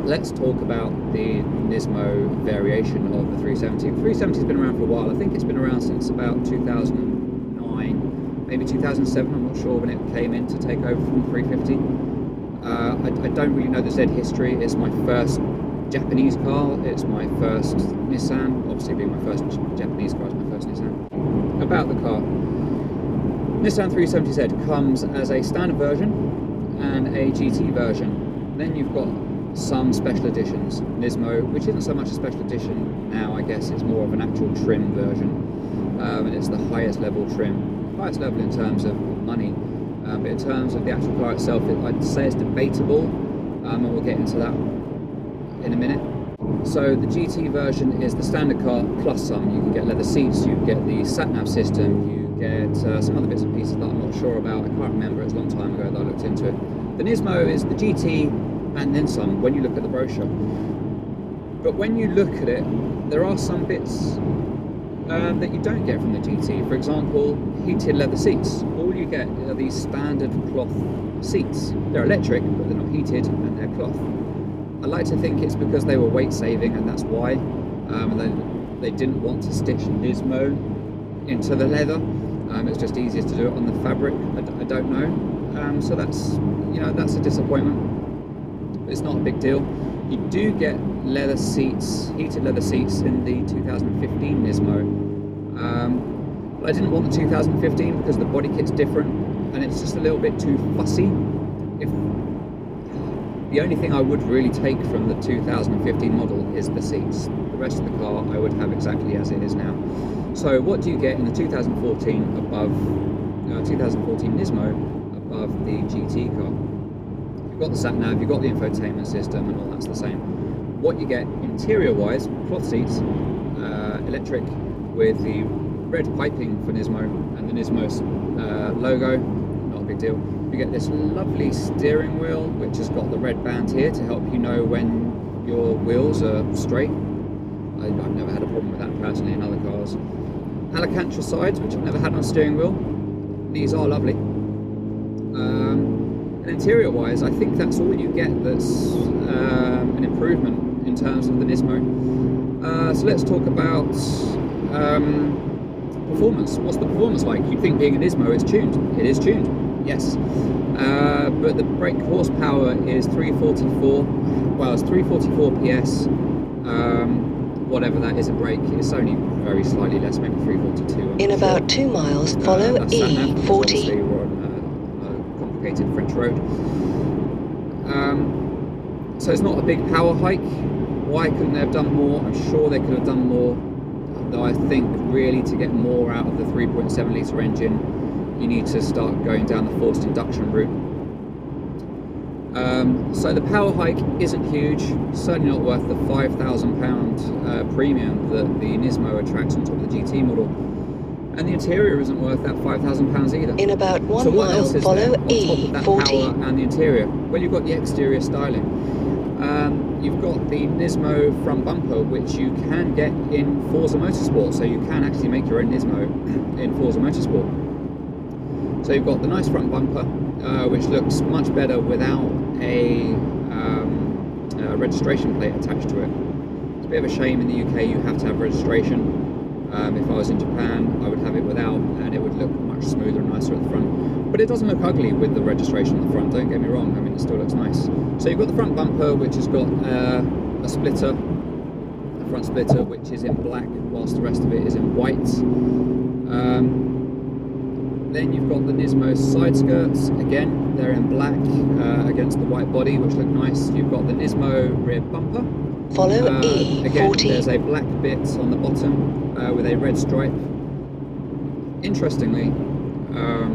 let's talk about the Nismo variation of the 370. The 370 has been around for a while. I think it's been around since about 2009, maybe 2007. I'm not sure when it came in to take over from 350. I don't really know the Z history. It's my first Japanese car. It's my first Nissan. Obviously, being my first Japanese car, it's my first Nissan. About the car, Nissan 370Z comes as a standard version and a GT version. Then you've got some special editions. Nismo, which isn't so much a special edition now, I guess it's more of an actual trim version, and it's the highest level trim, highest level in terms of money, but in terms of the actual car itself, I'd say it's debatable, and we'll get into that in a minute. So the GT version is the standard car plus some. You can get leather seats, you get the sat-nav system, you get some other bits and pieces that I'm not sure about. I can't remember, it's a long time ago that I looked into it. The Nismo is the GT and then some when you look at the brochure. But when you look at it, there are some bits that you don't get from the GT. For example, heated leather seats. All you get are these standard cloth seats. They're electric, but they're not heated and they're cloth. I like to think it's because they were weight saving and that's why. They didn't want to stitch Nismo into the leather. It's just easier to do it on the fabric. I don't know. So that's, you know, that's a disappointment. It's not a big deal. You do get leather seats, heated leather seats in the 2015 Nismo. But I didn't want the 2015 because the body kit's different and it's just a little bit too fussy. The only thing I would really take from the 2015 model is the seats. The rest of the car I would have exactly as it is now. So what do you get in the 2014 Nismo above the GT car? You've got the sat-nav, you've got the infotainment system and all that's the same. What you get interior-wise, cloth seats, electric with the red piping for Nismo and the Nismo logo, not a big deal. You get this lovely steering wheel which has got the red band here to help you know when your wheels are straight. I've never had a problem with that personally in other cars. Alcantara sides, which I've never had on a steering wheel. These are lovely. And interior wise, I think that's all you get that's an improvement in terms of the Nismo. So let's talk about performance. What's the performance like? You'd think being a Nismo it's tuned. It is tuned, yes. But the brake horsepower is 344. Well, it's 344 PS. Whatever that is a brake, it's only very slightly less, maybe 342. In about 2 miles, follow E40. We're on a complicated French road. So it's not a big power hike. Why couldn't they have done more? I'm sure they could have done more. Though I think really to get more out of the 3.7 litre engine, you need to start going down the forced induction route. So the power hike isn't huge, certainly not worth the £5,000 premium that the Nismo attracts on top of the GT model. And the interior isn't worth that £5,000 either. In about 1 so what mile, else is follow there on top of that E40. power and the interior? Well, you've got the exterior styling. You've got the Nismo front bumper, which you can get in Forza Motorsport, so you can actually make your own Nismo in Forza Motorsport. So you've got the nice front bumper, which looks much better without a registration plate attached to it. It's a bit of a shame in the UK you have to have registration. If I was in Japan, I would have it without, and it would look much smoother and nicer at the front. But it doesn't look ugly with the registration on the front, don't get me wrong, I mean it still looks nice. So you've got the front bumper, which has got a splitter, a front splitter, which is in black, whilst the rest of it is in white. Then you've got the Nismo side skirts, again they're in black against the white body, which look nice. You've got the Nismo rear bumper. Follow E40. Again, there's a black bit on the bottom with a red stripe. Interestingly, a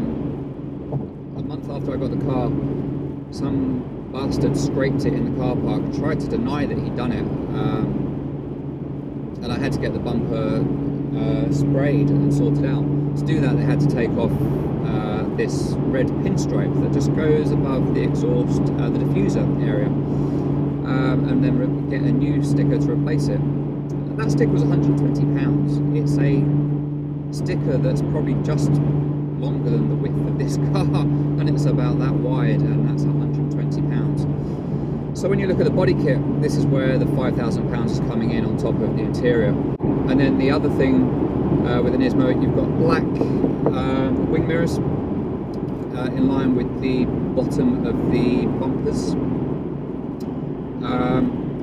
month after I got the car, some bastard scraped it in the car park, tried to deny that he'd done it, and I had to get the bumper sprayed and sorted out. To do that, they had to take off this red pinstripe that just goes above the exhaust, the diffuser area, and then get a new sticker to replace it. That sticker was £120. It's a sticker that's probably just longer than the width of this car, and it's about that wide, and that's £120. So when you look at the body kit, this is where the £5,000 is coming in on top of the interior. And then the other thing with an Nismo, you've got black wing mirrors in line with the bottom of the bumpers.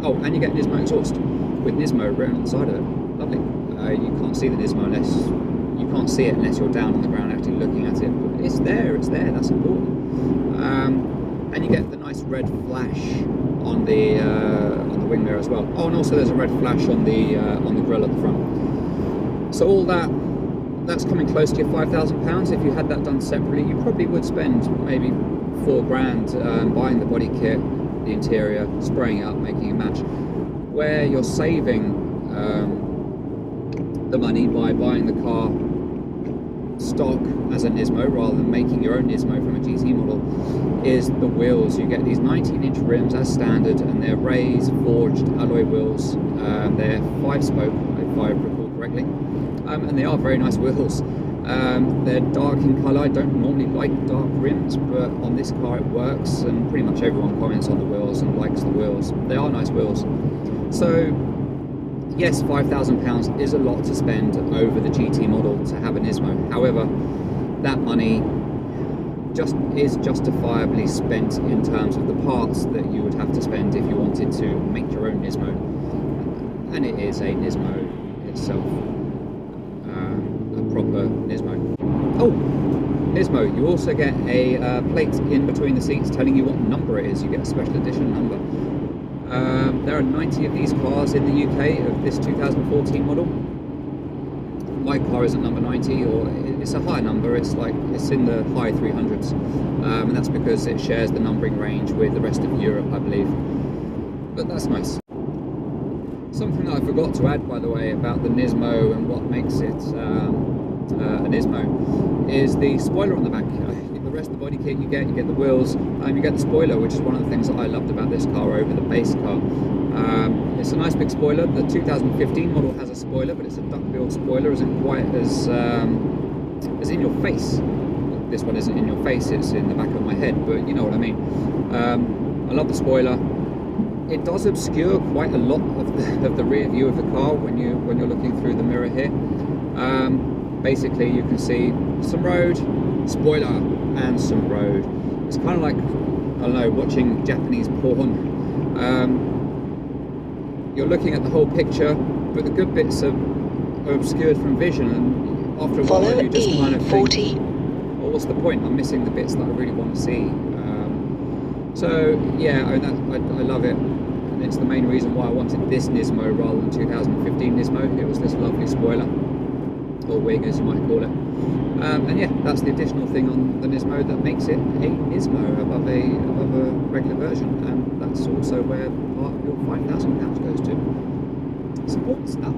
Oh, and you get Nismo exhaust with Nismo written on the side of it. Lovely. You can't see the Nismo unless you're down on the ground actually looking at it. But it's there. That's important. And you get the nice red flash on the wing mirror as well. Oh, and also there's a red flash on the grille at the front. So all that's coming close to your £5,000. If you had that done separately, you probably would spend maybe £4,000 buying the body kit, the interior, spraying it up, making a match. Where you're saving the money by buying the car stock as a Nismo rather than making your own Nismo from a GT model is the wheels. You get these 19-inch rims as standard, and they're raised forged alloy wheels. They're 5-spoke, if I recall correctly, and they are very nice wheels. They're dark in colour. I don't normally like dark rims, but on this car it works, and pretty much everyone comments on the wheels and likes the wheels. They are nice wheels. So yes, £5,000 is a lot to spend over the GT model to have a Nismo. However, that money is justifiably spent in terms of the parts that you would have to spend if you wanted to make your own Nismo. And it is a Nismo itself, a proper Nismo. Oh, Nismo, you also get a plate in between the seats telling you what number it is. You get a special edition number. There are 90 of these cars in the UK of this 2014 model. My car isn't number 90, or it's a higher number. It's in the high 300s, and that's because it shares the numbering range with the rest of Europe, I believe. But that's nice. Something that I forgot to add, by the way, about the Nismo and what makes it a Nismo is the spoiler on the back. The rest of the body kit you get the wheels, you get the spoiler, which is one of the things that I loved about this car over the base car. It's a nice big spoiler. The 2015 model has a spoiler, but it's a duck-bill spoiler, isn't quite as in your face. This one isn't in your face, it's in the back of my head, but you know what I mean. I love the spoiler. It does obscure quite a lot of the rear view of the car when you're looking through the mirror here. Basically, you can see some road, spoiler, and some road. It's kind of like, I don't know, watching Japanese porn. You're looking at the whole picture, but the good bits are obscured from vision, and after a while you just kind of think, well, what's the point? I'm missing the bits that I really want to see. So yeah, I love it, and it's the main reason why I wanted this Nismo rather than 2015 Nismo. It was this lovely spoiler, or wing as you might call it. And yeah, that's the additional thing on the Nismo that makes it a Nismo above a regular version, and that's also where part of your £5,000 goes to. Support stuff.